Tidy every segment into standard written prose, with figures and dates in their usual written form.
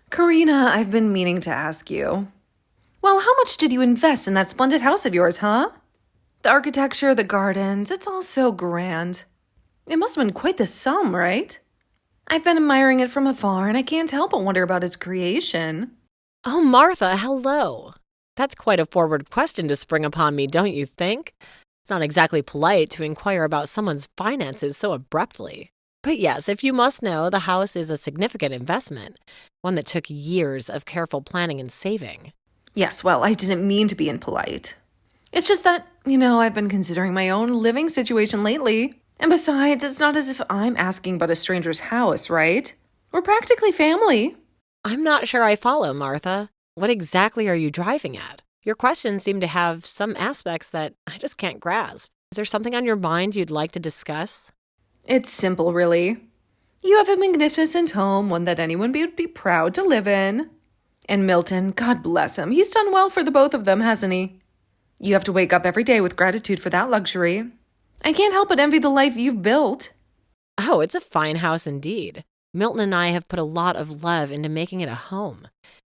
Karina, I've been meaning to ask you. Well, how much did you invest in that splendid house of yours, huh? The architecture, the gardens, it's all so grand. It must have been quite the sum, right? I've been admiring it from afar, and I can't help but wonder about its creation. Oh, Martha, hello. That's quite a forward question to spring upon me, don't you think? It's not exactly polite to inquire about someone's finances so abruptly. But yes, if you must know, the house is a significant investment, one that took years of careful planning and saving. Yes, well, I didn't mean to be impolite. It's just that, I've been considering my own living situation lately. And besides, it's not as if I'm asking about a stranger's house, right? We're practically family. I'm not sure I follow, Martha. What exactly are you driving at? Your questions seem to have some aspects that I just can't grasp. Is there something on your mind you'd like to discuss? It's simple, really. You have a magnificent home, one that anyone would be proud to live in. And Milton, God bless him, he's done well for the both of them, hasn't he? You have to wake up every day with gratitude for that luxury. I can't help but envy the life you've built. Oh, it's a fine house indeed. Milton and I have put a lot of love into making it a home.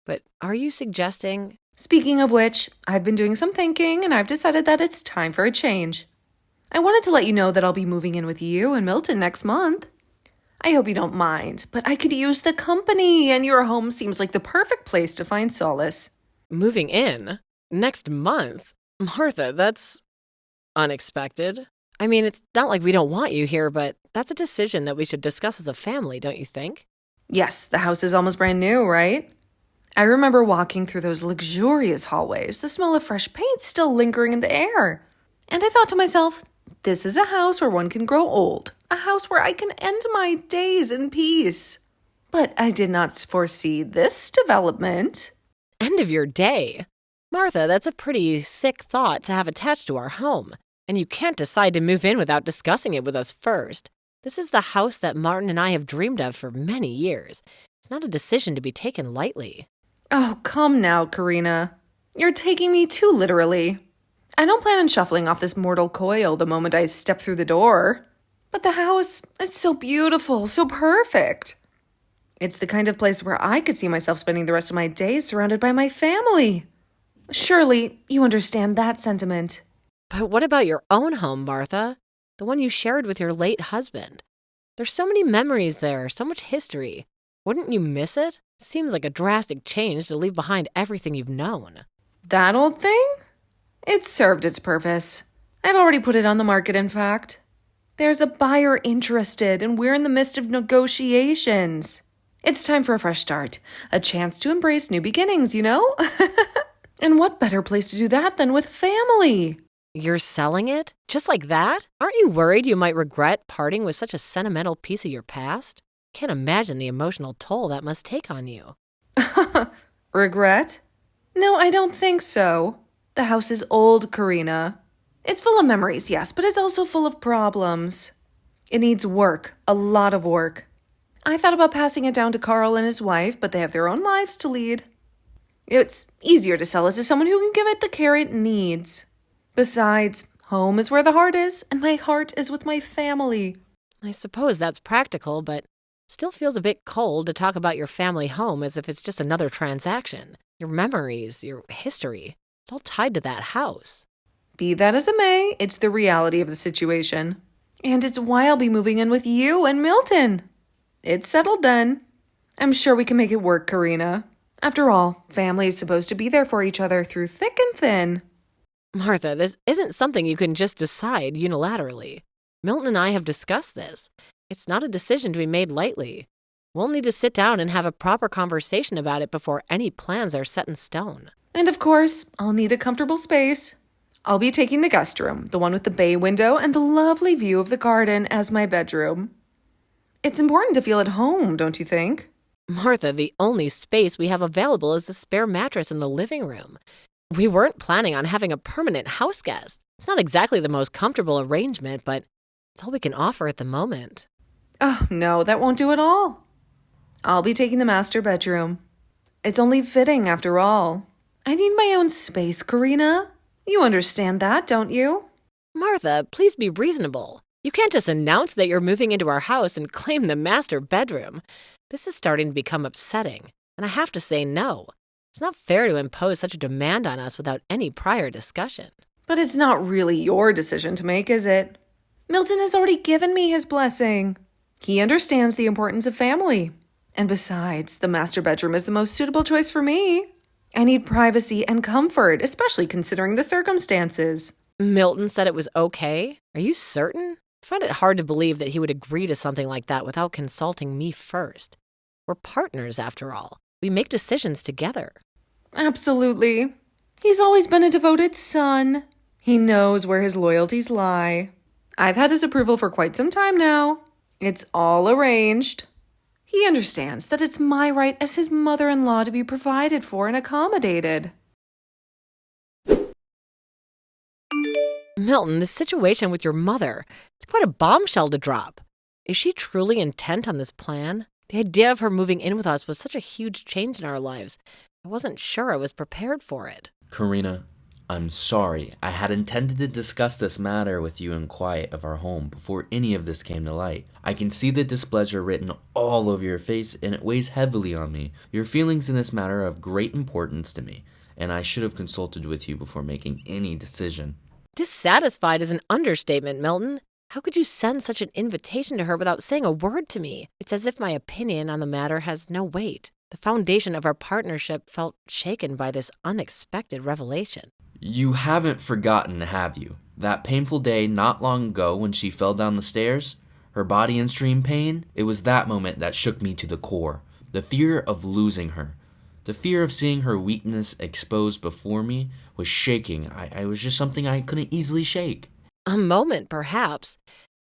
But are you suggesting… Speaking of which, I've been doing some thinking and I've decided that it's time for a change. I wanted to let you know that I'll be moving in with you and Milton next month. I hope you don't mind, but I could use the company, and your home seems like the perfect place to find solace. moving in? Next month? Martha, that's unexpected. I mean, it's not like we don't want you here, but that's a decision that we should discuss as a family, don't you think? Yes, the house is almost brand new, right? I remember walking through those luxurious hallways, the smell of fresh paint still lingering in the air. And I thought to myself, this is a house where one can grow old, a house where I can end my days in peace. But I did not foresee this development. End of your day. Martha, that's a pretty sick thought to have attached to our home. And you can't decide to move in without discussing it with us first. This is the house that Martin and I have dreamed of for many years. It's not a decision to be taken lightly. Oh, come now, Karina. You're taking me too literally. I don't plan on shuffling off this mortal coil the moment I step through the door. But the house, it's so beautiful, so perfect. It's the kind of place where I could see myself spending the rest of my days surrounded by my family. Surely you understand that sentiment. But what about your own home, Martha? The one you shared with your late husband. There's so many memories there, so much history. Wouldn't you miss it? Seems like a drastic change to leave behind everything you've known. That old thing? It served its purpose. I've already put it on the market, in fact. There's a buyer interested, and we're in the midst of negotiations. It's time for a fresh start, a chance to embrace new beginnings, you know? And what better place to do that than with family? You're selling it? Just like that? Aren't you worried you might regret parting with such a sentimental piece of your past? Can't imagine the emotional toll that must take on you. Regret? No, I don't think so. The house is old, Karina. It's full of memories, yes, but it's also full of problems. It needs work, a lot of work. I thought about passing it down to Carl and his wife, but they have their own lives to lead. It's easier to sell it to someone who can give it the care it needs. Besides, home is where the heart is, and my heart is with my family. I suppose that's practical, but still feels a bit cold to talk about your family home as if it's just another transaction. Your memories, your history, it's all tied to that house. Be that as it may, it's the reality of the situation. And it's why I'll be moving in with you and Milton. It's settled then. I'm sure we can make it work, Karina. After all, family is supposed to be there for each other through thick and thin. Martha, this isn't something you can just decide unilaterally. Milton and I have discussed this. It's not a decision to be made lightly. We'll need to sit down and have a proper conversation about it before any plans are set in stone. And of course, I'll need a comfortable space. I'll be taking the guest room, the one with the bay window and the lovely view of the garden, as my bedroom. It's important to feel at home, don't you think? Martha, the only space we have available is the spare mattress in the living room. We weren't planning on having a permanent house guest. It's not exactly the most comfortable arrangement, but it's all we can offer at the moment. Oh, no, that won't do at all. I'll be taking the master bedroom. It's only fitting, after all. I need my own space, Karina. You understand that, don't you? Martha, please be reasonable. You can't just announce that you're moving into our house and claim the master bedroom. This is starting to become upsetting, and I have to say no. It's not fair to impose such a demand on us without any prior discussion. But it's not really your decision to make, is it? Milton has already given me his blessing. He understands the importance of family. And besides, the master bedroom is the most suitable choice for me. I need privacy and comfort, especially considering the circumstances. Milton said it was okay? Are you certain? I find it hard to believe that he would agree to something like that without consulting me first. We're partners, after all. We make decisions together. Absolutely. He's always been a devoted son. He knows where his loyalties lie. I've had his approval for quite some time now. It's all arranged. He understands that it's my right as his mother-in-law to be provided for and accommodated. Milton, the situation with your mother, it's quite a bombshell to drop. Is she truly intent on this plan? The idea of her moving in with us was such a huge change in our lives. I wasn't sure I was prepared for it. Karina, I'm sorry. I had intended to discuss this matter with you in quiet of our home before any of this came to light. I can see the displeasure written all over your face, and it weighs heavily on me. Your feelings in this matter are of great importance to me, and I should have consulted with you before making any decision. Dissatisfied is an understatement, Milton. How could you send such an invitation to her without saying a word to me? It's as if my opinion on the matter has no weight. The foundation of our partnership felt shaken by this unexpected revelation. You haven't forgotten, have you? That painful day not long ago when she fell down the stairs? Her body in extreme pain? It was that moment that shook me to the core. The fear of losing her. The fear of seeing her weakness exposed before me was shaking. I was just something I couldn't easily shake. A moment, perhaps.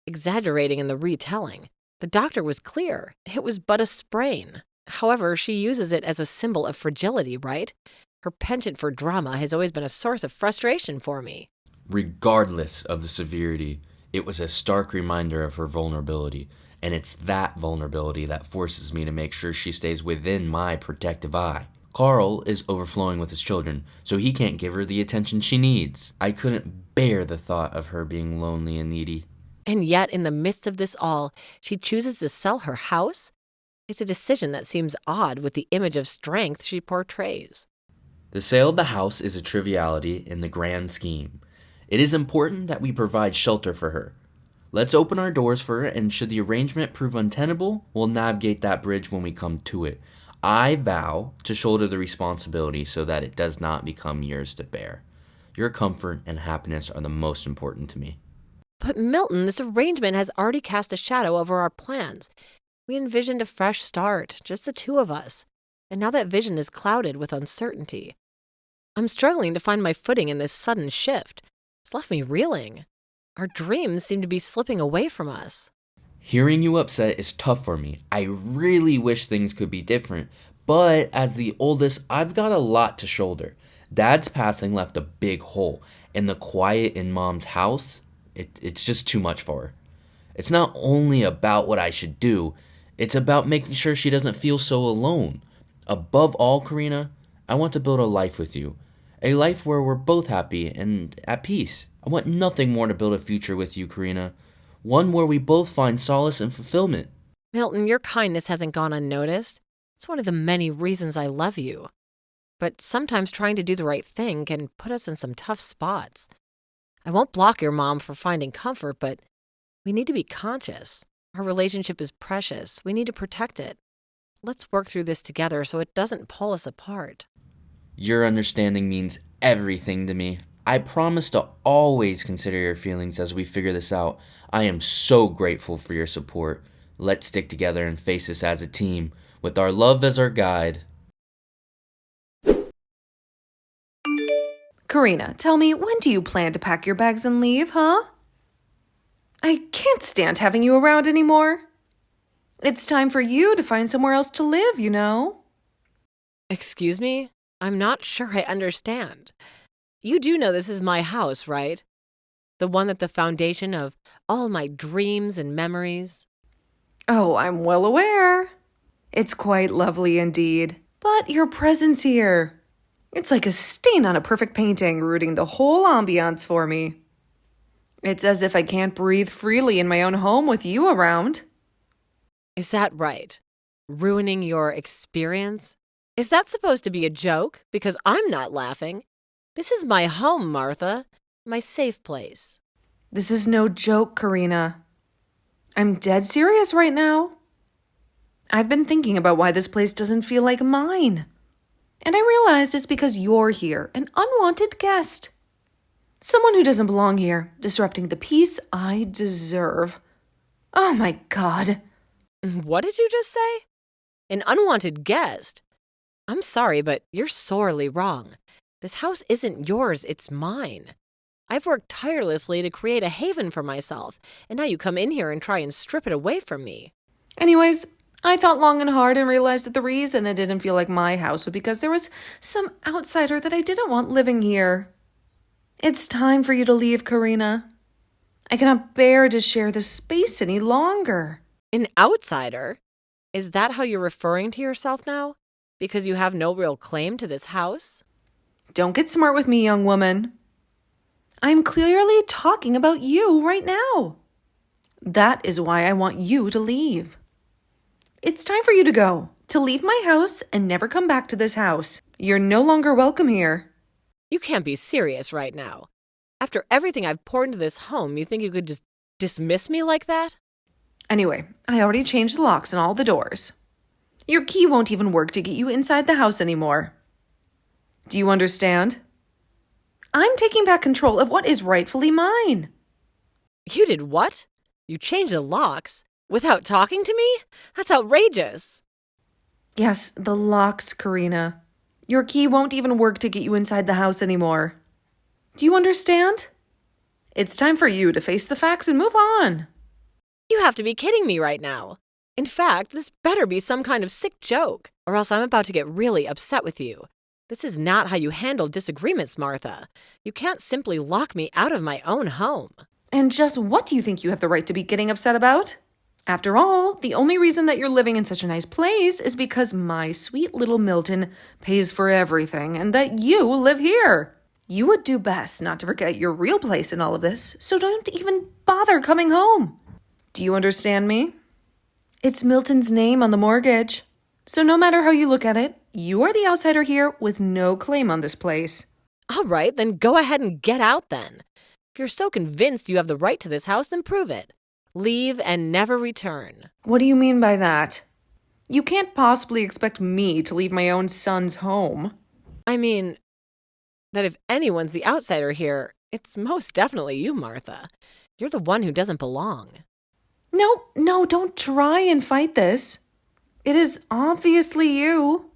Exaggerating in the retelling. The doctor was clear. It was but a sprain. However, she uses it as a symbol of fragility, right? Her penchant for drama has always been a source of frustration for me. Regardless of the severity, it was a stark reminder of her vulnerability, and it's that vulnerability that forces me to make sure she stays within my protective eye. Carl is overflowing with his children, so he can't give her the attention she needs. I couldn't bear the thought of her being lonely and needy. And yet, in the midst of this all, she chooses to sell her house? It's a decision that seems odd with the image of strength she portrays. The sale of the house is a triviality in the grand scheme. It is important that we provide shelter for her. Let's open our doors for her, and should the arrangement prove untenable, we'll navigate that bridge when we come to it. I vow to shoulder the responsibility so that it does not become yours to bear. Your comfort and happiness are the most important to me. But Milton, this arrangement has already cast a shadow over our plans. We envisioned a fresh start, just the two of us. And now that vision is clouded with uncertainty. I'm struggling to find my footing in this sudden shift. It's left me reeling. Our dreams seem to be slipping away from us. Hearing you upset is tough for me. I really wish things could be different, but as the oldest, I've got a lot to shoulder. Dad's passing left a big hole, and the quiet in Mom's house, it's just too much for her. It's not only about what I should do, it's about making sure she doesn't feel so alone. Above all, Karina, I want to build a life with you. A life where we're both happy and at peace. I want nothing more to build a future with you, Karina. One where we both find solace and fulfillment. Milton, your kindness hasn't gone unnoticed. It's one of the many reasons I love you. But sometimes trying to do the right thing can put us in some tough spots. I won't block your mom for finding comfort, but we need to be conscious. Our relationship is precious. We need to protect it. Let's work through this together so it doesn't pull us apart. Your understanding means everything to me. I promise to always consider your feelings as we figure this out. I am so grateful for your support. Let's stick together and face this as a team, with our love as our guide. Karina, tell me, when do you plan to pack your bags and leave, huh? I can't stand having you around anymore. It's time for you to find somewhere else to live, you know. Excuse me? I'm not sure I understand. You do know this is my house, right? The one at the foundation of all my dreams and memories. Oh, I'm well aware. It's quite lovely indeed. But your presence here, it's like a stain on a perfect painting, rooting the whole ambiance for me. It's as if I can't breathe freely in my own home with you around. Is that right? Ruining your experience? Is that supposed to be a joke? Because I'm not laughing. This is my home, Martha. My safe place. This is no joke, Karina. I'm dead serious right now. I've been thinking about why this place doesn't feel like mine. And I realized it's because you're here, an unwanted guest. Someone who doesn't belong here, disrupting the peace I deserve. Oh my God. What did you just say? An unwanted guest? I'm sorry, but you're sorely wrong. This house isn't yours, it's mine. I've worked tirelessly to create a haven for myself, and now you come in here and try and strip it away from me. Anyways, I thought long and hard and realized that the reason it didn't feel like my house was because there was some outsider that I didn't want living here. It's time for you to leave, Karina. I cannot bear to share this space any longer. An outsider? Is that how you're referring to yourself now? Because you have no real claim to this house? Don't get smart with me, young woman. I'm clearly talking about you right now. That is why I want you to leave. It's time for you to go, to leave my house and never come back to this house. You're no longer welcome here. You can't be serious right now. After everything I've poured into this home, you think you could just dismiss me like that? Anyway, I already changed the locks on all the doors. Your key won't even work to get you inside the house anymore. Do you understand? I'm taking back control of what is rightfully mine. You did what? You changed the locks? Without talking to me? That's outrageous. Yes, the locks, Karina. Your key won't even work to get you inside the house anymore. Do you understand? It's time for you to face the facts and move on. You have to be kidding me right now. In fact, this better be some kind of sick joke, or else I'm about to get really upset with you. This is not how you handle disagreements, Martha. You can't simply lock me out of my own home. And just what do you think you have the right to be getting upset about? After all, the only reason that you're living in such a nice place is because my sweet little Milton pays for everything and that you live here. You would do best not to forget your real place in all of this, so don't even bother coming home. Do you understand me? It's Milton's name on the mortgage. So no matter how you look at it, you are the outsider here with no claim on this place. All right, then go ahead and get out then. If you're so convinced you have the right to this house, then prove it. Leave and never return. What do you mean by that? You can't possibly expect me to leave my own son's home. I mean, that if anyone's the outsider here, it's most definitely you, Martha. You're the one who doesn't belong. No, don't try and fight this. It is obviously you.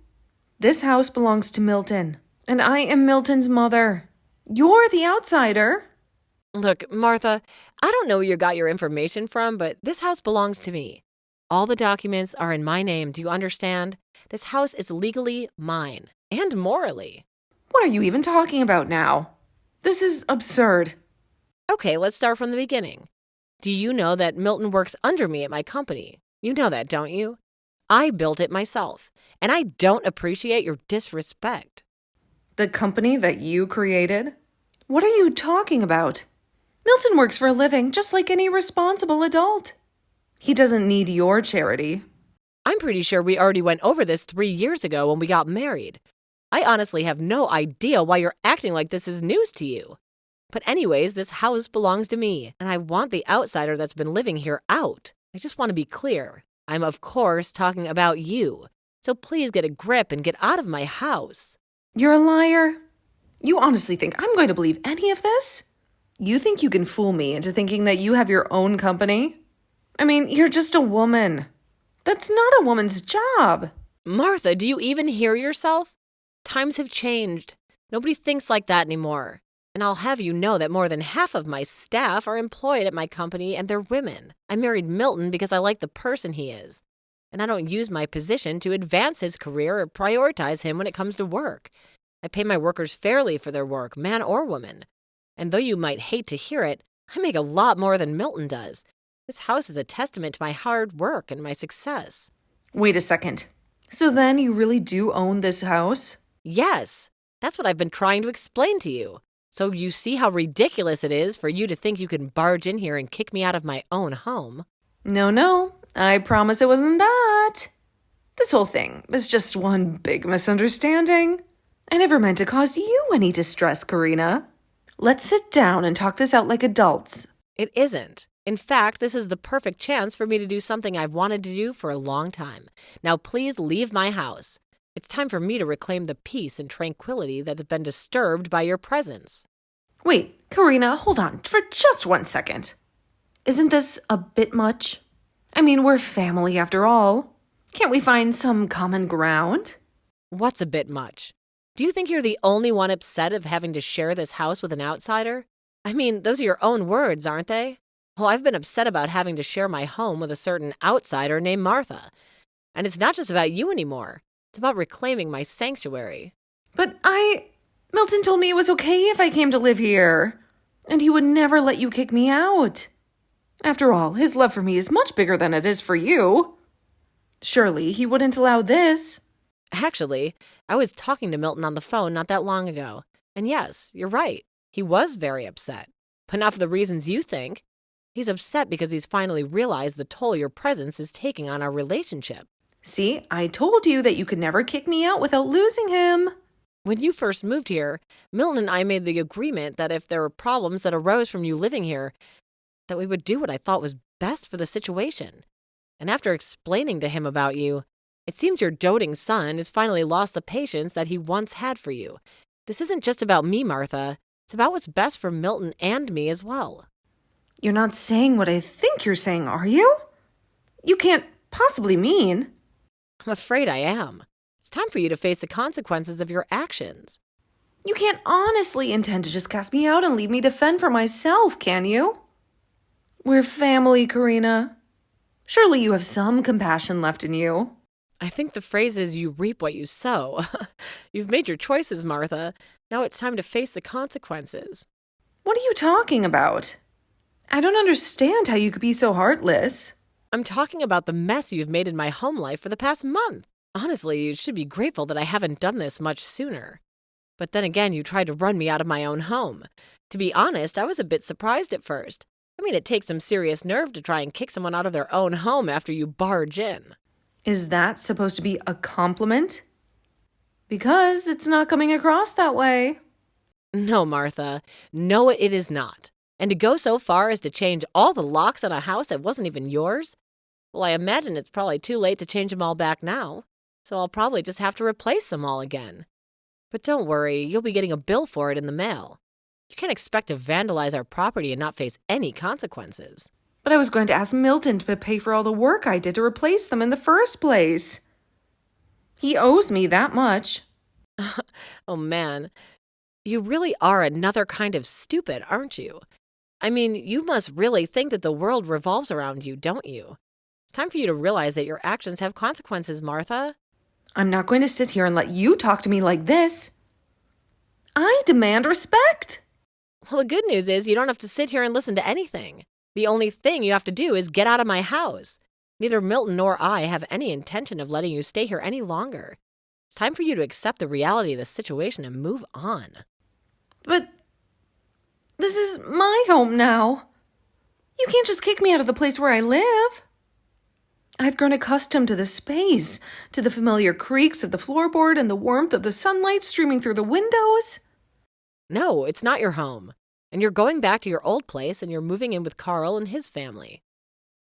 This house belongs to Milton, and I am Milton's mother. You're the outsider. Look, Martha, I don't know where you got your information from, but this house belongs to me. All the documents are in my name, do you understand? This house is legally mine, and morally. What are you even talking about now? This is absurd. Okay, let's start from the beginning. Do you know that Milton works under me at my company? You know that, don't you? I built it myself, and I don't appreciate your disrespect. The company that you created? What are you talking about? Milton works for a living just like any responsible adult. He doesn't need your charity. I'm pretty sure we already went over this 3 years ago when we got married. I honestly have no idea why you're acting like this is news to you. But anyways, this house belongs to me, and I want the outsider that's been living here out. I just want to be clear. I'm of course talking about you. So please get a grip and get out of my house. You're a liar. You honestly think I'm going to believe any of this? You think you can fool me into thinking that you have your own company? I mean, you're just a woman. That's not a woman's job. Martha, do you even hear yourself? Times have changed. Nobody thinks like that anymore. And I'll have you know that more than half of my staff are employed at my company and they're women. I married Milton because I like the person he is. And I don't use my position to advance his career or prioritize him when it comes to work. I pay my workers fairly for their work, man or woman. And though you might hate to hear it, I make a lot more than Milton does. This house is a testament to my hard work and my success. Wait a second. So then you really do own this house? Yes, that's what I've been trying to explain to you. So you see how ridiculous it is for you to think you can barge in here and kick me out of my own home. No, I promise it wasn't that. This whole thing is just one big misunderstanding. I never meant to cause you any distress, Karina. Let's sit down and talk this out like adults. It isn't. In fact, this is the perfect chance for me to do something I've wanted to do for a long time. Now please leave my house. It's time for me to reclaim the peace and tranquility that's been disturbed by your presence. Wait, Karina, hold on for just 1 second. Isn't this a bit much? I mean, we're family after all. Can't we find some common ground? What's a bit much? Do you think you're the only one upset of having to share this house with an outsider? I mean, those are your own words, aren't they? Well, I've been upset about having to share my home with a certain outsider named Martha. And it's not just about you anymore. It's about reclaiming my sanctuary. But Milton told me it was okay if I came to live here, and he would never let you kick me out. After all, his love for me is much bigger than it is for you. Surely he wouldn't allow this. Actually, I was talking to Milton on the phone not that long ago. And yes, you're right. He was very upset. But not for the reasons you think. He's upset because he's finally realized the toll your presence is taking on our relationship. See, I told you that you could never kick me out without losing him. When you first moved here, Milton and I made the agreement that if there were problems that arose from you living here, that we would do what I thought was best for the situation. And after explaining to him about you, it seems your doting son has finally lost the patience that he once had for you. This isn't just about me, Martha. It's about what's best for Milton and me as well. You're not saying what I think you're saying, are you? You can't possibly mean. I'm afraid I am. It's time for you to face the consequences of your actions. You can't honestly intend to just cast me out and leave me to fend for myself, can you? We're family, Karina. Surely you have some compassion left in you. I think the phrase is you reap what you sow. You've made your choices, Martha. Now it's time to face the consequences. What are you talking about? I don't understand how you could be so heartless. I'm talking about the mess you've made in my home life for the past month. Honestly, you should be grateful that I haven't done this much sooner. But then again, you tried to run me out of my own home. To be honest, I was a bit surprised at first. I mean, it takes some serious nerve to try and kick someone out of their own home after you barge in. Is that supposed to be a compliment? Because it's not coming across that way. No, Martha. No, it is not. And to go so far as to change all the locks on a house that wasn't even yours? Well, I imagine it's probably too late to change them all back now. So I'll probably just have to replace them all again. But don't worry, you'll be getting a bill for it in the mail. You can't expect to vandalize our property and not face any consequences. But I was going to ask Milton to pay for all the work I did to replace them in the first place. He owes me that much. Oh man, you really are another kind of stupid, aren't you? I mean, you must really think that the world revolves around you, don't you? It's time for you to realize that your actions have consequences, Martha. I'm not going to sit here and let you talk to me like this. I demand respect. Well, the good news is you don't have to sit here and listen to anything. The only thing you have to do is get out of my house. Neither Milton nor I have any intention of letting you stay here any longer. It's time for you to accept the reality of the situation and move on. But this is my home now. You can't just kick me out of the place where I live. I've grown accustomed to the space, to the familiar creaks of the floorboard and the warmth of the sunlight streaming through the windows. No, it's not your home. And you're going back to your old place and you're moving in with Carl and his family.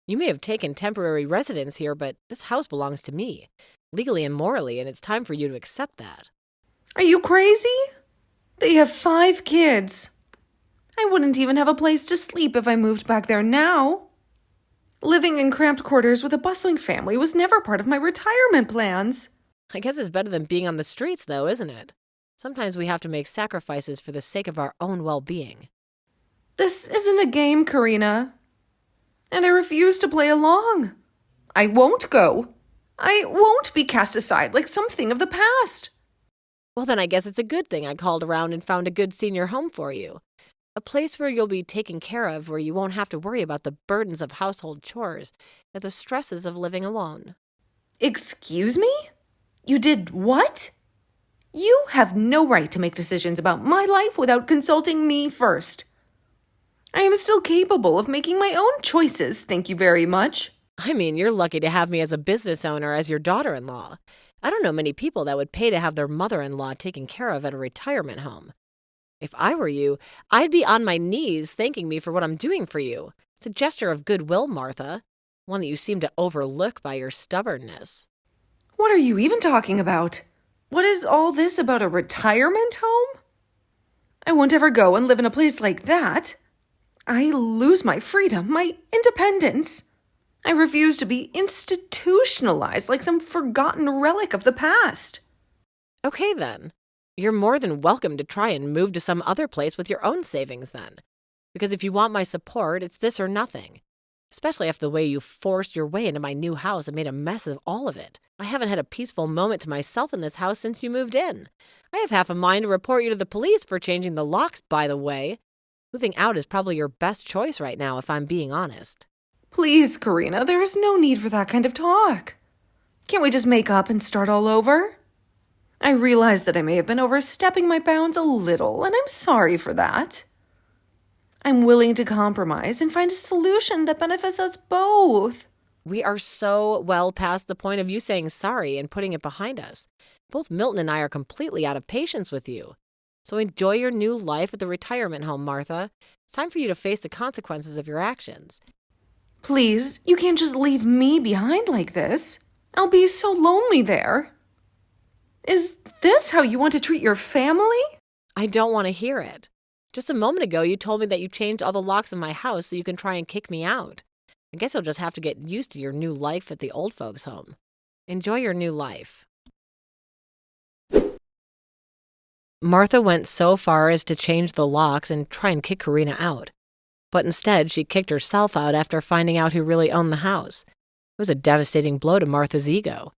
You may have taken temporary residence here, but this house belongs to me, legally and morally, and it's time for you to accept that. Are you crazy? They have 5 kids. I wouldn't even have a place to sleep if I moved back there now. Living in cramped quarters with a bustling family was never part of my retirement plans. I guess it's better than being on the streets, though, isn't it? Sometimes we have to make sacrifices for the sake of our own well-being. This isn't a game, Karina. And I refuse to play along. I won't go. I won't be cast aside like something of the past. Well, then I guess it's a good thing I called around and found a good senior home for you. A place where you'll be taken care of, where you won't have to worry about the burdens of household chores or the stresses of living alone. Excuse me? You did what? You have no right to make decisions about my life without consulting me first. I am still capable of making my own choices, thank you very much. I mean, you're lucky to have me as a business owner as your daughter-in-law. I don't know many people that would pay to have their mother-in-law taken care of at a retirement home. If I were you, I'd be on my knees thanking me for what I'm doing for you. It's a gesture of goodwill, Martha, one that you seem to overlook by your stubbornness. What are you even talking about? What is all this about a retirement home? I won't ever go and live in a place like that. I lose my freedom, my independence. I refuse to be institutionalized like some forgotten relic of the past. Okay, then. You're more than welcome to try and move to some other place with your own savings then. Because if you want my support, it's this or nothing. Especially after the way you forced your way into my new house and made a mess of all of it. I haven't had a peaceful moment to myself in this house since you moved in. I have half a mind to report you to the police for changing the locks, by the way. Moving out is probably your best choice right now, if I'm being honest. Please, Karina, there is no need for that kind of talk. Can't we just make up and start all over? I realize that I may have been overstepping my bounds a little, and I'm sorry for that. I'm willing to compromise and find a solution that benefits us both. We are so well past the point of you saying sorry and putting it behind us. Both Milton and I are completely out of patience with you. So enjoy your new life at the retirement home, Martha. It's time for you to face the consequences of your actions. Please, you can't just leave me behind like this. I'll be so lonely there. Is this how you want to treat your family? I don't want to hear it. Just a moment ago, you told me that you changed all the locks in my house so you can try and kick me out. I guess you'll just have to get used to your new life at the old folks' home. Enjoy your new life. Martha went so far as to change the locks and try and kick Karina out. But instead, she kicked herself out after finding out who really owned the house. It was a devastating blow to Martha's ego.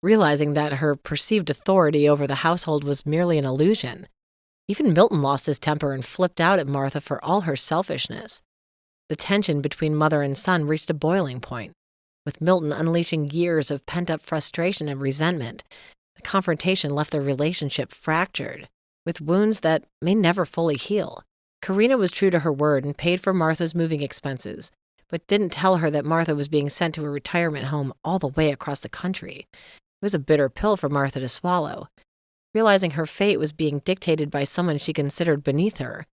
Realizing that her perceived authority over the household was merely an illusion. Even Milton lost his temper and flipped out at Martha for all her selfishness. The tension between mother and son reached a boiling point, with Milton unleashing years of pent-up frustration and resentment. The confrontation left their relationship fractured, with wounds that may never fully heal. Karina was true to her word and paid for Martha's moving expenses, but didn't tell her that Martha was being sent to a retirement home all the way across the country. It was a bitter pill for Martha to swallow. Realizing her fate was being dictated by someone she considered beneath her,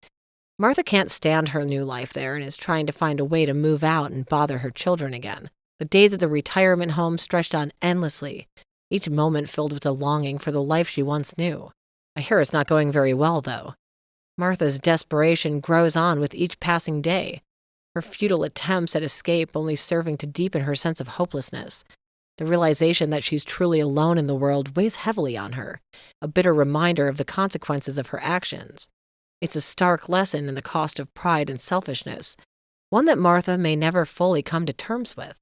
Martha can't stand her new life there and is trying to find a way to move out and bother her children again. The days at the retirement home stretched on endlessly, each moment filled with a longing for the life she once knew. I hear it's not going very well, though. Martha's desperation grows on with each passing day, her futile attempts at escape only serving to deepen her sense of hopelessness. The realization that she's truly alone in the world weighs heavily on her, a bitter reminder of the consequences of her actions. It's a stark lesson in the cost of pride and selfishness, one that Martha may never fully come to terms with.